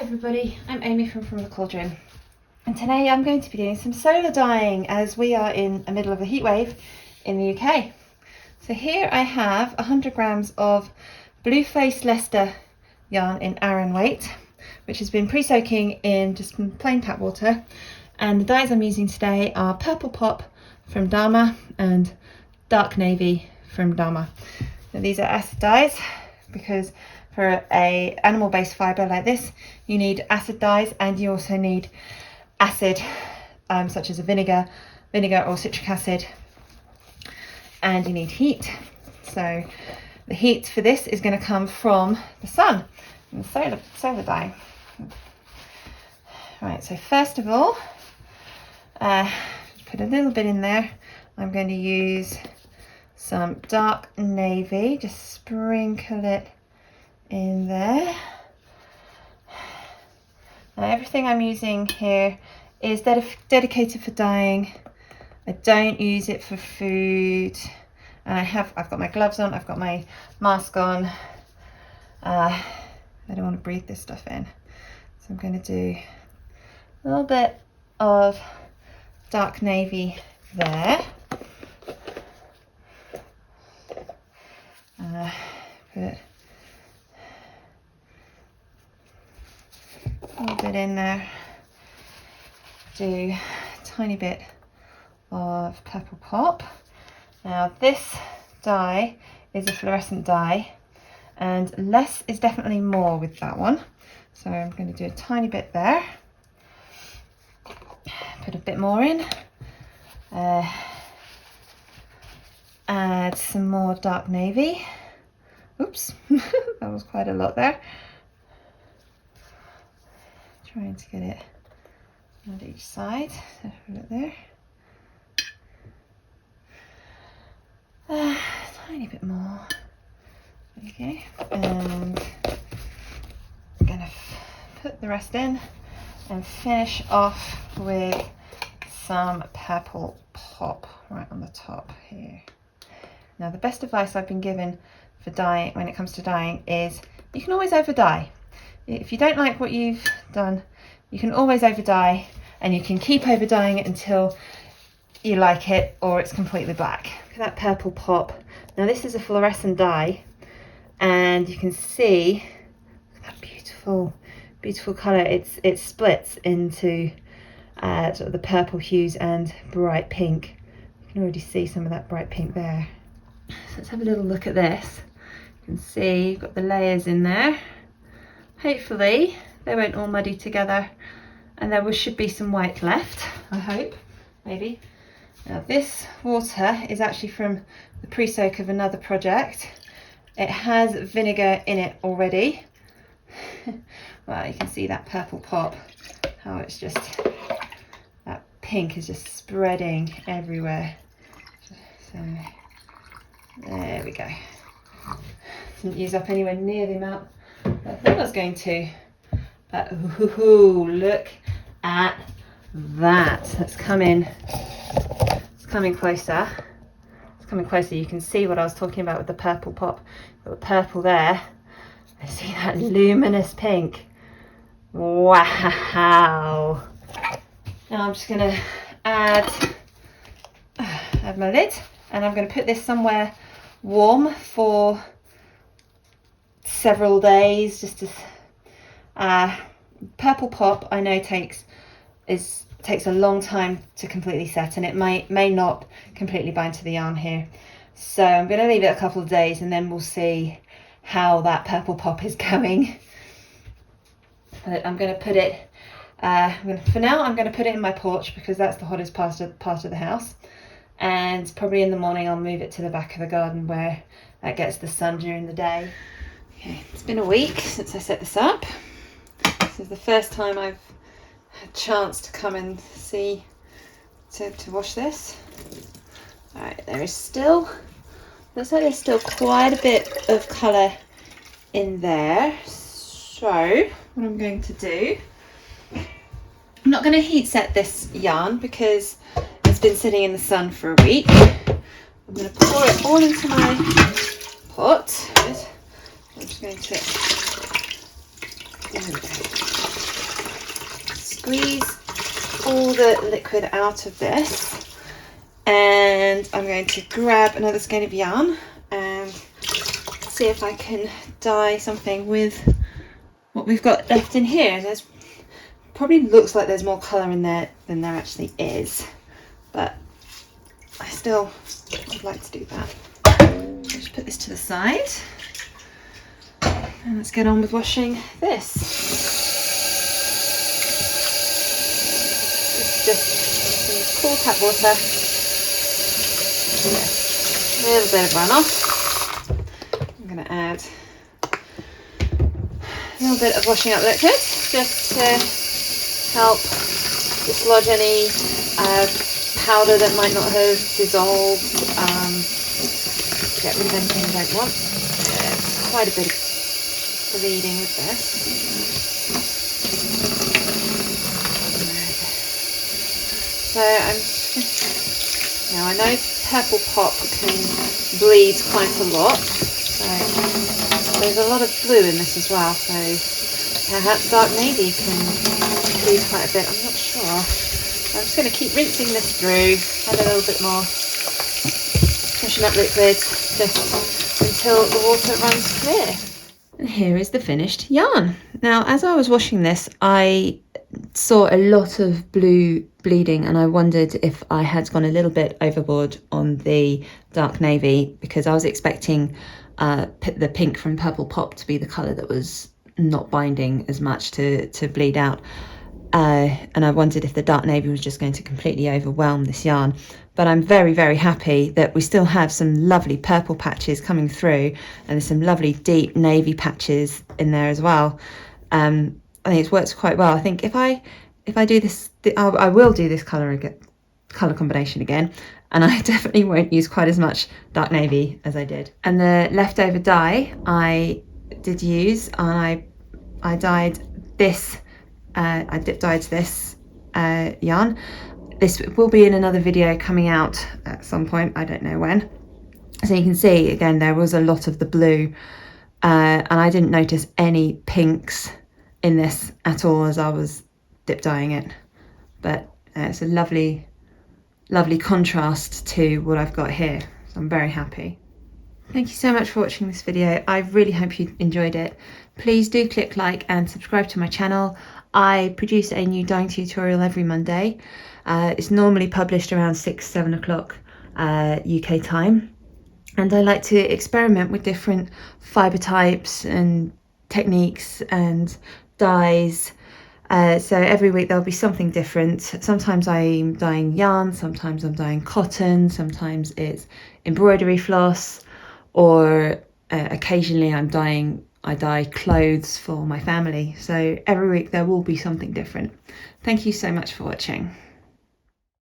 everybody, I'm Amy from the Cauldron, and today I'm going to be doing some solar dyeing as we are in the middle of a heat wave in the UK. So here I have 100 grams of blue face Leicester yarn in Aran weight, which has been pre-soaking in just plain tap water, and the dyes I'm using today are Purple Pop from Dharma and Dark Navy from Dharma. Now these are acid dyes because for a animal-based fibre like this, you need acid dyes, and you also need acid, such as a vinegar or citric acid, and you need heat. So the heat for this is going to come from the sun and the solar dye. Right, so first of all, put a little bit in there. I'm going to use some dark navy, just sprinkle it in there. Now everything I'm using here is dedicated for dyeing. I don't use it for food, and I've got my gloves on, I've got my mask on. I don't want to breathe this stuff in, so I'm going to do a little bit of dark navy there. Put a little bit in there, do a tiny bit of Purple Pop. Now this dye is a fluorescent dye, and less is definitely more with that one, so I'm going to do a tiny bit there, put a bit more in, add some more dark navy. Oops, that was quite a lot there. Trying to get it on each side, so put it there. Tiny bit more. Okay, and I'm going to put the rest in and finish off with some Purple Pop right on the top here. Now the best advice I've been given for dyeing, when it comes to dyeing, is you can always over dye. If you don't like what you've done, you can always over dye, and you can keep over dyeing it until you like it or it's completely black. Look at that Purple Pop. Now this is a fluorescent dye, and you can see that beautiful colour. It splits into sort of the purple hues and bright pink. You can already see some of that bright pink there. So let's have a little look at this. You can see you've got the layers in there. Hopefully they won't all muddy together, and there should be some white left, I hope, maybe. Now this water is actually from the pre-soak of another project. It has vinegar in it already. Well, you can see that Purple Pop, how it's just, that pink is just spreading everywhere. So there we go. Didn't use up anywhere near the amount I thought I was going to, but ooh, look at that. It's coming closer. It's coming closer. You can see what I was talking about with the Purple Pop. Got the purple there. I see that luminous pink. Wow. Now I'm just going to add my lid, and I'm going to put this somewhere warm for several days, just to Purple Pop I know takes a long time to completely set, and it may not completely bind to the yarn here, so I'm going to leave it a couple of days and then we'll see how that Purple Pop is going. But I'm going to put it for now I'm going to put it in my porch because that's the hottest part of the house, and probably in the morning I'll move it to the back of the garden where that gets the sun during the day. Okay, it's been a week since I set this up. This is the first time I've had a chance to come and see to wash this. Alright, looks like there's still quite a bit of colour in there. So what I'm going to do, I'm not going to heat set this yarn because it's been sitting in the sun for a week. I'm going to pour it all into my pot. I'm just going to, there we go. squeeze all the liquid out of this, and I'm going to grab another skein of yarn and see if I can dye something with what we've got left in here. There's probably looks like there's more colour in there than there actually is, but I still would like to do that. Just put this to the side and let's get on with washing this. It's just some cool tap water, a little bit of runoff. I'm going to add a little bit of washing up liquid just to help dislodge any powder that might not have dissolved, get rid of anything I don't want. There's quite a bit of bleeding with this. So now I know purple pop can bleed quite a lot, so there's a lot of blue in this as well, so perhaps dark navy can bleed quite a bit, I'm not sure. I'm just going to keep rinsing this through, add a little bit more freshen up liquid just until the water runs clear. And here is the finished yarn. Now, as I was washing this, I saw a lot of blue bleeding and I wondered if I had gone a little bit overboard on the dark navy, because I was expecting the pink from Purple Pop to be the colour that was not binding as much to bleed out. And I wondered if the dark navy was just going to completely overwhelm this yarn. But I'm very, very happy that we still have some lovely purple patches coming through, and there's some lovely deep navy patches in there as well. I think it's worked quite well. I think if I do this, I will do this colour combination again, and I definitely won't use quite as much dark navy as I did. And the leftover dye I did use, I dyed this. I dip dyed this yarn. This will be in another video coming out at some point, I don't know when. So you can see again there was a lot of the blue, and I didn't notice any pinks in this at all as I was dip dyeing it, but it's a lovely contrast to what I've got here, so I'm very happy. Thank you so much for watching this video. I really hope you enjoyed it. Please do click like and subscribe to my channel. I produce a new dyeing tutorial every Monday. It's normally published around 6-7 o'clock UK time, and I like to experiment with different fibre types and techniques and dyes. So every week there'll be something different. Sometimes I'm dyeing yarn, sometimes I'm dyeing cotton, sometimes it's embroidery floss, or occasionally I dye clothes for my family. So every week there will be something different. Thank you so much for watching.